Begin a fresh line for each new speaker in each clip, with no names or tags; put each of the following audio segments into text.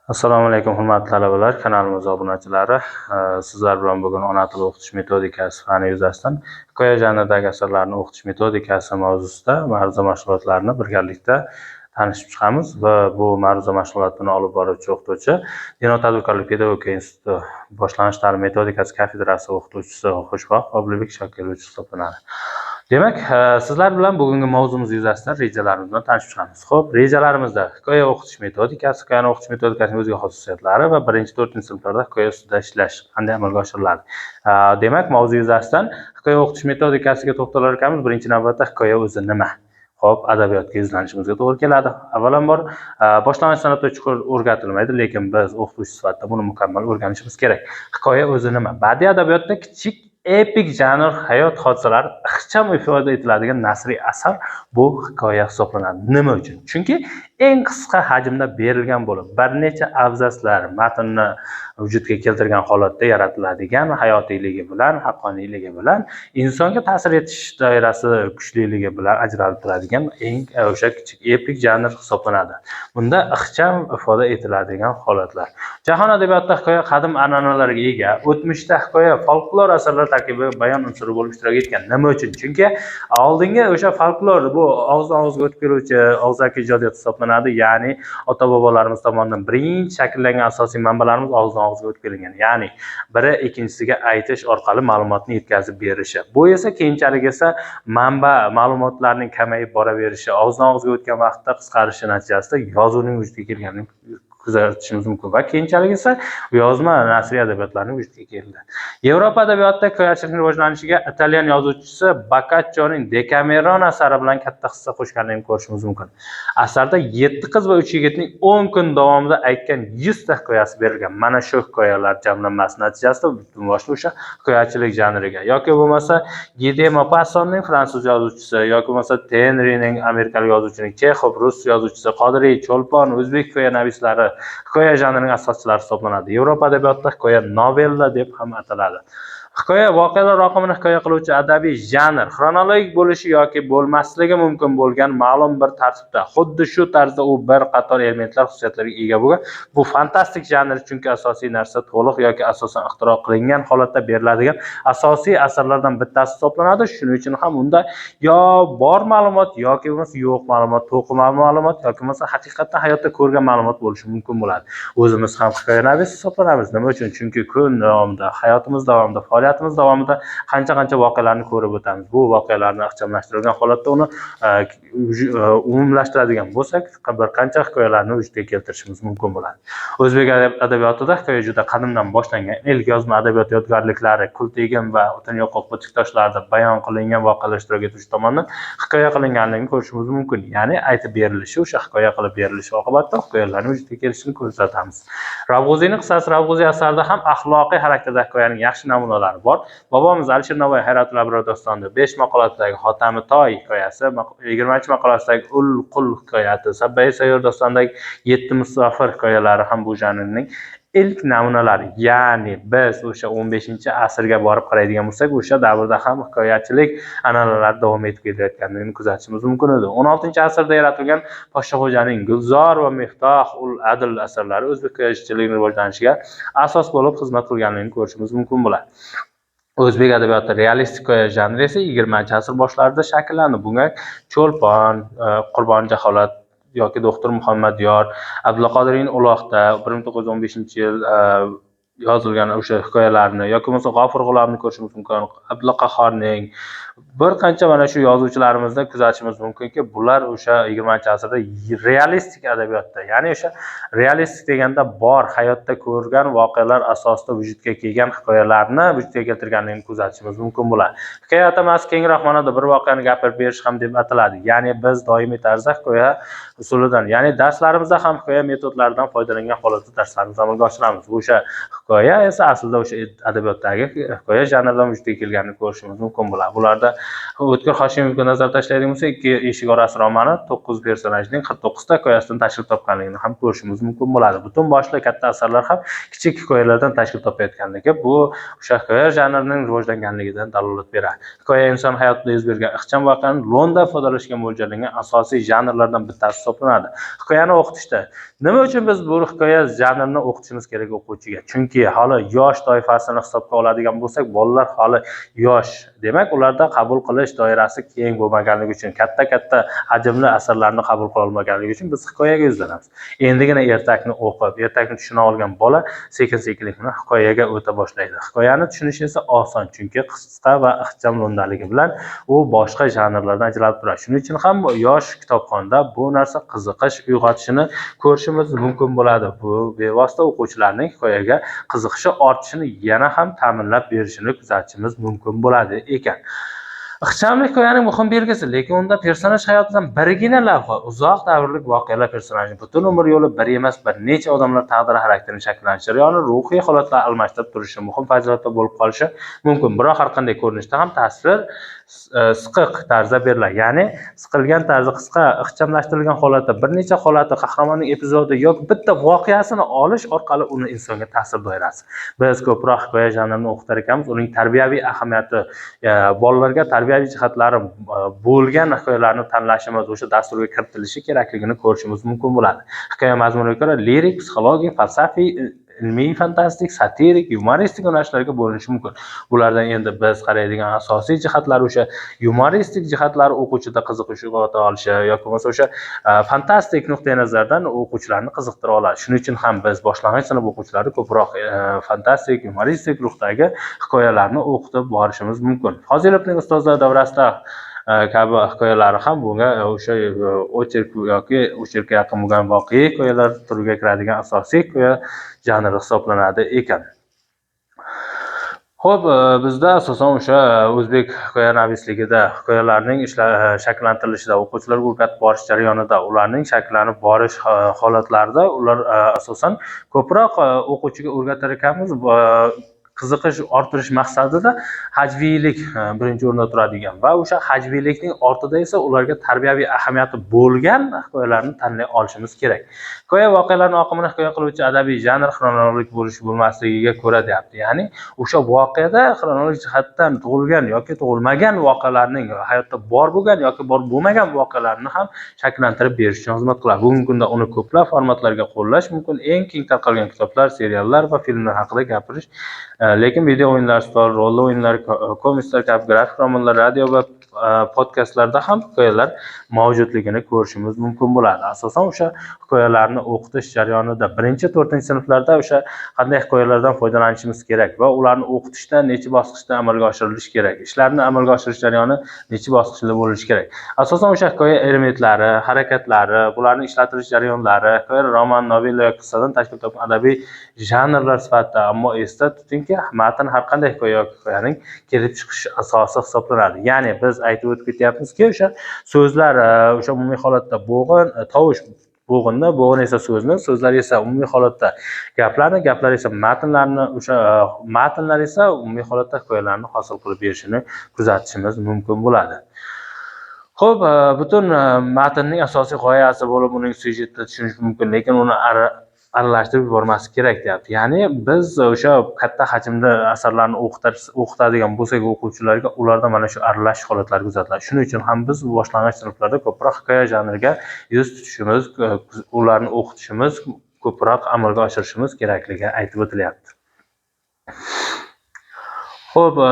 Assalomu alaykum hurmatli talabalar, kanalimiz obunachilari. Sizlar bilan bugun ona tili o'qitish metodikasi fani yuzasidan hikoya janridagi asarlarni o'qitish metodikasi mavzusida ma'ruza mashg'ulotlarini birgalikda tanishib chiqamiz va bu ma'ruza mashg'ulotini olib boruvchi o'qituvchi Denov tadbirkorlik pedagogika instituti boshlanish ta'lim metodikasi kafedrasi o'qituvchisi Xushvaqt Oblibek Shokirlovich hisoblanadi. Demak, sizlar bilan bugungi mavzumiz yuzasidan rejalarimiz bilan tanishib chiqamiz. Xo'p, rejalarimizda hikoya o'qitish metodikasi, hikoyani o'qitish metodikasining o'ziga xos xususiyatlari va 1-4 sinflarda hikoya ustida ishlash qanday amalga oshiriladi. Demak, mavzu yuzasidan hikoya o'qitish metodikasiga to'xtalar ekanmiz. Birinchi navbatda hikoya o'zi nima? Xo'p, adabiyotga yuzlanishimizga to'g'ri keladi. Avvalambor, boshlang'ich sinfda chuqur o'rgatilmaydi, lekin biz o'qituvchi sifatida buni mukammal o'rganishimiz kerak. Hikoya o'zi nima? Badiiy adabiyotda kichik epik janr hayot hodisalari ixcham ifoda etiladigan nasriy asar bu hikoya hisoblanadi. Nima uchun? Chunki eng qisqa hajmda berilgan bo'lib, bir necha abzatslar matnni vujudga keltirgan holatda yaratiladigan hayotiyligi bilan, haqqoniyligi bilan, insonga ta'sir etish doirasi kuchliligi bilan ajralib turadigan eng o'sha kichik epik janr hisoblanadi. Bunda ixcham ifoda etiladigan holatlar. Jahon adabiyotida hikoya qadim an'analarga ega. O'tmishda hikoya folklor asarlar tarkibi bayon unsuri bo'lib ishtirok etgan. Nima uchun? Chunki oldingi o'sha folklor bu og'izdan og'izga o'tib keluvchi og'zaki ijodiyot hisoblanadi, ya'ni ota-bobolarimiz tomonidan birinchi shakllangan asosiy manbalarimiz og'izdan og'izga o'tib kelingan. Ya'ni biri ikkinchisiga aytish orqali ma'lumotni yetkazib berishi. Bu esa keyinchalik esa manba ma'lumotlarning kamayib boraverishi, og'izdan og'izga o'tgan vaqtda qisqarishi natijasida yozuvning vujudga kelganini kuzatishimiz mumkin va keyinchalik esa yozma nasriy adabiyotlarning vujudga keldi. Yevropa adabiyotida hikoyachilikning rivojlanishiga italyan yozuvchisi Boccaccioning Decameron asari bilan katta hissa qo'shganligini ko'rishimiz mumkin. Asarda 7 qiz va 3 yigitning 10 kun davomida aytgan 100 ta hikoyasi berilgan. Mana shu hikoyalar jamlanmasi natijasida butun boshli o'sha hikoyachilik janriga yoki bo'lmasa Guy Maupassantning fransuz yozuvchisi yoki bo'lmasa Tenrining amerikalik yozuvchining, Chexov rus yozuvchisi, Qodiriy, Cho'lpon o'zbek hikoya navislari hikoya janrining asoschilari hisoblanadi. Yevropa adabiyotida hikoya novella deb ham ataladi. Hikoya voqealar oqimini hikoya qiluvchi adabiy janr, xronologik bo'lishi yoki bo'lmasligi mumkin bo'lgan ma'lum bir tartibda, xuddi shu tarzda u bir qator elementlar xususiyatlariga ega bo'lgan. Bu fantastik janr, chunki asosiy narsa to'liq yoki asosan ixtiro qilingan holatda beriladigan asosiy asarlardan bittasi hisoblanadi. Shuning uchun ham unda yo bor ma'lumot yoki bo'lmasa yo'q ma'lumot, to'qima ma'lumot yoki bo'lmasa haqiqatdan hayotda ko'rgan ma'lumot bo'lishi mumkin bo'ladi. O'zimiz ham hikoya navis hisoblanamiz. Nima uchun? Chunki kun davomida, hayotimiz davomida, faoliyatimiz davomida qancha voqealarni ko'rib o'tamiz. Bu voqealarni ixchamlashtirilgan holatda uni umumlashtiradigan bo'lsak, bir qancha hikoyalarni vujudga keltirishimiz mumkin bo'ladi. O'zbek adabiyotida hikoya juda qadimdan boshlangan. Ilk yozma adabiyot yodgorliklari Kultegin va O'tin yo'qoq tiktoshlarda bayon qilingan voqealar ishtirok etuvchi tomonidan hikoya qilinganligini ko'rishimiz mumkin. Ya'ni aytib berilishi, o'sha hikoya qilib berilishi oqibatida hikoyalarning vujudga kelishini ko'rsatamiz. Ravg'uziyning qissasi Ravg'uziy asarida ham axloqiy xarakterda hikoyaning yaxshi namunalari bor. Bobomiz Alisher Navoiy Hayratul Abror dostonida 5 maqolasidagi Xotami Toy hikoyasi, 20-maqolasidagi Ul Qul hikoyati, Sabbai Sayyor dostonidagi 7 musofir hikoyalari ham bu janrning ilk namunalari. Ya'ni biz o'sha 15-asrga borib qaraydigan bo'lsak, o'sha davrda ham hikoyachilik an'analari davom etib kelayotganligini kuzatishimiz mumkin edi. 16-asrda yaratilgan Podshoxo'janing Gulzor va Miftoh ul Adl asarlari o'zbek hikoyachiligini rivojlanishiga asos bo'lib xizmat qilganligini ko'rishimiz mumkin bo'ladi. O'zbek adabiyotida realistik hikoya janri esa 20-asr boshlarida shakllandi. Bunga Cho'lpon, Qurbon Jaholat yoki Doktor Muhammad Yor, Abdulla Qodiriyning Uloqda 1915-yil yozilgan o'sha hikoyalarni yoki bo'lmasa G'ofur G'ulomni ko'rishimiz mumkin. Abdulla Qahhorning bir qancha mana shu yozuvchilarimizda kuzatishimiz mumkinki, bular o'sha 20-asrda realistik adabiyotda, ya'ni o'sha realistik deganda bor hayotda ko'rgan voqealar asosida vujudga kelgan hikoyalarni vujudga keltirganligini kuzatishimiz mumkin bo'ladi. Hikoya atamasi kengroq ma'noda bir voqeani gapirib berish ham deb ataladi. Ya'ni biz doimiy tarzda hikoya usulidan, ya'ni darslarimizda ham hikoya metodlaridan foydalangan holatda darslarimizni amalga oshiramiz. O'sha hikoya esa aslida o'sha adabiyotdagi hikoya janridan vujudga kelganini ko'rishimiz mumkin bo'ladi. Bularda O'tkir Hoshimovga nazar tashlaydigan bo'lsak, Ikki eshik orasi romani 9 personajning 49 ta hikoyasidan tashkil topganligini ham ko'rishimiz mumkin bo'ladi. Butun boshli katta asarlar ham kichik hikoyalardan tashkil topayotganligi bu o'sha hikoya janrining rivojlanganligidan dalolat beradi. Hikoya inson hayotida yuz bergan ixcham voqeani lo'nda ifodalashga mo'ljallangan asosiy janrlardan bittasi hisoblanadi. Hikoyani o'qitishda nima uchun biz bu hikoya janrini o'qitishimiz kerak o'quvchiga? Chunki hali yosh toifasini hisobga oladigan bo'lsak, bolalar hali yosh. Demak, ularda qabul qilish doirasi keng bo'lmaganligi uchun, katta hajmli asarlarni qabul qila olmaganligi uchun biz hikoyaga yuzlanamiz. Endigina ertakni o'qib, ertakni tushuna olgan bola sekin-sekinlik bilan hikoyaga o'ta boshlaydi. Hikoyani tushunish esa oson, chunki qisqa va ixcham lo'ndaligi bilan u boshqa janrlardan ajralib turadi. Shuning uchun ham yosh kitobxonda bu narsa qiziqish uyg'otishini ko'rishimiz mumkin bo'ladi. Bu bevosita o'quvchilarning hikoyaga qiziqishi ortishini yana ham ta'minlab berishini kuzatishimiz mumkin bo'ladi ekan. Ixchamlik hikoyaning muhim belgisi, lekin unda personaj hayotidan birgina lavha, uzoq davrlik voqealar personajning butun umr yo'li bir emas, bir necha odamlar taqdiri xarakterini shakllanish jarayoni ruhiy holatlar almashtirib turishi muhim fazilatlar bo'lib qolishi mumkin. Biroq har qanday ko'rinishda ham tasvir siqiq tarzda beriladi. Ya'ni siqilgan tarzi qisqa, ixchamlashtirilgan holatda bir necha holati qahramonning epizodi yoki bitta voqeasini olish orqali uni insonga ta'sir doirasi. Biz ko'proq hikoya janrini o'qitar ekanmiz, uning tarbiyaviy ahamiyati, bolalarga tarbiyaviy jihatlari bo'lgan hikoyalarni tanlashimiz, o'sha dasturga kiritilishi kerakligini ko'rishimiz mumkin bo'ladi. Hikoya mazmuniga ko'ra lirik, psixologik, falsafiy, ilmiy, fantastik, satirik, yumoristik yo'nalishlarga bo'linishi mumkin. Bulardan endi biz qaraydigan asosiy jihatlar o'sha yumoristik jihatlari o'quvchida qiziqish uyg'ota olishi yoki bo'lmasa o'sha fantastik nuqtai nazardan o'quvchilarni qiziqtira oladi. Shuning uchun ham biz boshlang'ich sinf o'quvchilari ko'proq fantastik, yumoristik ruhdagi hikoyalarni o'qitib borishimiz mumkin. Fozilovning ustozlar davrasida kabi hikoyalari ham bunga o'sha ocherk yoki ocherkka yaqin bo'lgan voqea hikoyalar turiga kiradigan asosiy hikoya janri hisoblanadi ekan. Xo'p, bizda asosan o'sha o'zbek hikoya navisligida hikoyalarning shakllantirilishida, o'quvchilarga o'rgatib borish jarayonida, ularning shakllanib borish holatlarida ular asosan ko'proq o'quvchiga o'rgatar ekanmiz. Qiziqish orttirish maqsadida hajviylik birinchi o'rinda turadigan va o'sha hajviylikning ortida esa ularga tarbiyaviy ahamiyati bo'lgan hikoyalarni tanlay olishimiz kerak. Hikoya voqealarning oqimini hikoya qiluvchi adabiy janr xronologik bo'lish bo'lmasligiga ko'ra deyapti. Ya'ni o'sha voqeada xronologik jihatdan tug'ilgan yoki tug'ilmagan voqealarning, hayotda bor bo'lgan yoki bor bo'lmagan voqealarni ham shakllantirib berish uchun xizmat qiladi. Bugungi kunda uni ko'plab formatlarga qo'llash mumkin. Eng keng tarqalgan kitoblar, seriallar va filmlar haqida gapirish, lekin video o'yinlar, rolli o'yinlar, komikslar kabi grafik romanlar, radio va podkastlarda ham hikoyalar mavjudligini ko'rishimiz mumkin bo'ladi. Asosan o'sha hikoyalarni o'qitish jarayonida birinchi, 4-sinflarda o'sha qanday hikoyalardan foydalanishimiz kerak va ularni o'qitishda necha bosqichda amalga oshirilishi kerak, ishlarni amalga oshirish jarayoni necha bosqichda bo'lishi kerak. Asosan o'sha hikoya elementlari, harakatlari, bularning ishlatilish jarayonlari, hikoya, roman, novella yoki qissadan tashkil topgan adabiy janrlar sifatida, ammo esda tutingki, matn har qanday hikoya yoki hikoyaning kelib chiqish asosi hisoblanadi. Ya'ni biz aytib o'tib ketyapmizki, o'sha so'zlar o'sha umumiy holatda bo'g'in, tovush bo'g'inni, bo'g'in esa so'zni, so'zlar esa umumiy holatda gaplarni, gaplar esa matnlarni, o'sha matnlar esa umumiy holatda hikoyalarni hosil qilib berishini kuzatishimiz mumkin bo'ladi. Xo'p, butun matnning asosiy g'oyasi bo'lib, uning syujetini tushunish mumkin, lekin uni aralashtirib yubormaslik kerak deyapti. Ya'ni biz o'sha katta hajmda asarlarni o'qitadigan bo'lsak o'quvchilarga, ularda mana shu aralashish holatlari kuzatiladi. Shuning uchun ham biz boshlang'ich sinflarda ko'proq hikoya janriga yuz tutishimiz, ularni o'qitishimiz, ko'proq amalga oshirishimiz kerakligi aytib o'tilyapti. Xo'p,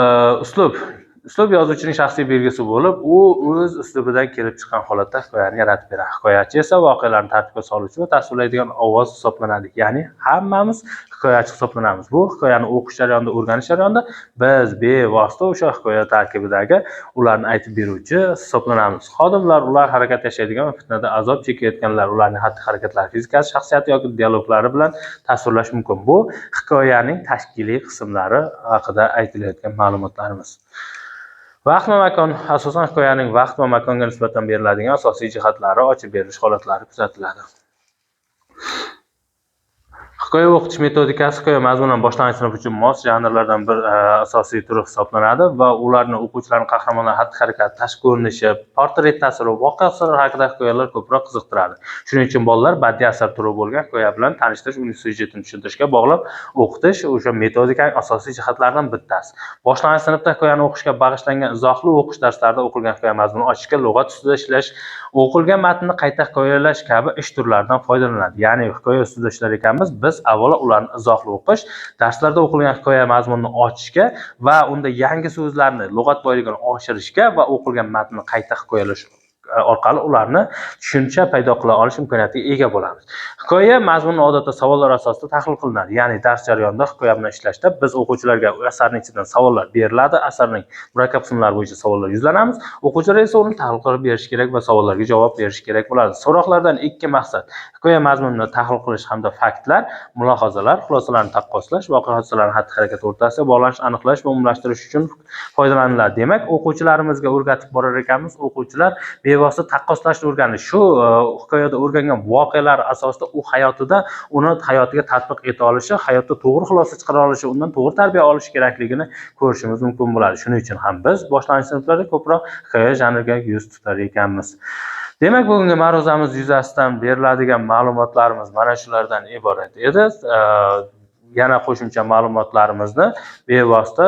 uslub yozuvchining shaxsiy belgisi bo'lib, u o'z uslubidan kelib chiqqan holatda hikoyani yaratib beradi. Hikoyachi esa voqealarni tartibga soluvchi va tasvirlaydigan ovoz hisoblanadi. Ya'ni hammamiz hikoyachi hisoblanamiz. Bu hikoyani o'qish jarayonida, o'rganish jarayonida biz bevosita o'sha hikoya tarkibidagi ularni aytib beruvchi hisoblanamiz. Xodimlar, ular harakat yashaydigan va fitnada azob chekayotganlar, ularning xatti-harakatlari, fizikasi, shaxsiyati yoki dialoglari bilan tasvirlash mumkin. Bu hikoyaning tashkiliy qismlari haqida aytilayotgan ma'lumotlarimiz. Vaqt va makon, asosan hikoyaning vaqt va makonga nisbatan beriladigan asosiy jihatlari ochib berilish holatlari kuzatiladi. Hikoya o'qitish metodikasi hikoya mazmunan boshlang'ich sinf uchun mos janrlardan bir asosiy turi hisoblanadi va ularni o'quvchilarning qahramonlar xatti-harakati, tashqi ko'rinishi, portret tasviri, voqea asarlar haqida hikoyalar ko'proq qiziqtiradi. Shuning uchun bolalar badiiy asar turi bo'lgan hikoya bilan tanishtirish, uning syujetini tushuntirishga bog'lab o'qitish o'sha metodikaning asosiy jihatlaridan bittasi. Boshlang'ich sinfda hikoyani o'qishga bag'ishlangan izohli o'qish darslarida o'qilgan hikoya mazmunini ochishga, lug'at ustida ishlash, o'qilgan matnni qayta hikoyalash kabi ish turlaridan foydalanadi. Ya'ni hikoya ustida ishlar ekanmiz, biz avvalo ularni izohli o'qish, darslarda o'qilgan hikoya mazmunini ochishga va unda yangi so'zlarni, lug'at boyligini oshirishga va o'qilgan matnni qayta hikoyalash orqali ularni tushuncha paydo qila olish imkoniyatiga ega bo'lamiz. Hikoya mazmuni odatda savollar asosida tahlil qilinadi. Ya'ni dars jarayonida hikoya bilan ishlashda biz o'quvchilarga asarning ichidan savollar beriladi, asarning murakkab qismlari bo'yicha savollar yuzlanamiz. O'quvchilar esa uni tahlil qilib berish kerak va savollarga javob berish kerak bo'ladi. So'roqlardan ikki maqsad: hikoya mazmunini tahlil qilish hamda faktlar, mulohazalar, xulosalarni taqqoslash, voqea hodisalarning xatti-harakati o'rtasida bog'lanish aniqlash va umumlashtirish uchun foydalaniladi. Demak, o'quvchilarimizga o'rgatib borar ekanmiz, o'quvchilar bevosita taqqoslashni o'rganish, shu hikoyada o'rgangan voqealar asosida u hayotida uni hayotiga tatbiq eta olishi, hayotda to'g'ri xulosa chiqara olishi, undan to'g'ri tarbiya olishi kerakligini ko'rishimiz mumkin bo'ladi. Shuning uchun ham biz boshlang'ich sinflarda ko'proq hikoya janriga yuz tutar ekanmiz. Demak, bugungi ma'ruzamiz yuzasidan beriladigan ma'lumotlarimiz mana shulardan iborat edi. Yana qo'shimcha ma'lumotlarimizni bevosita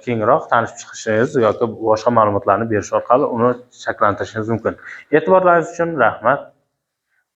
kengroq tanishib chiqishingiz yoki boshqa ma'lumotlarni berish orqali uni shakllantirishingiz mumkin. E'tiborlaringiz uchun rahmat.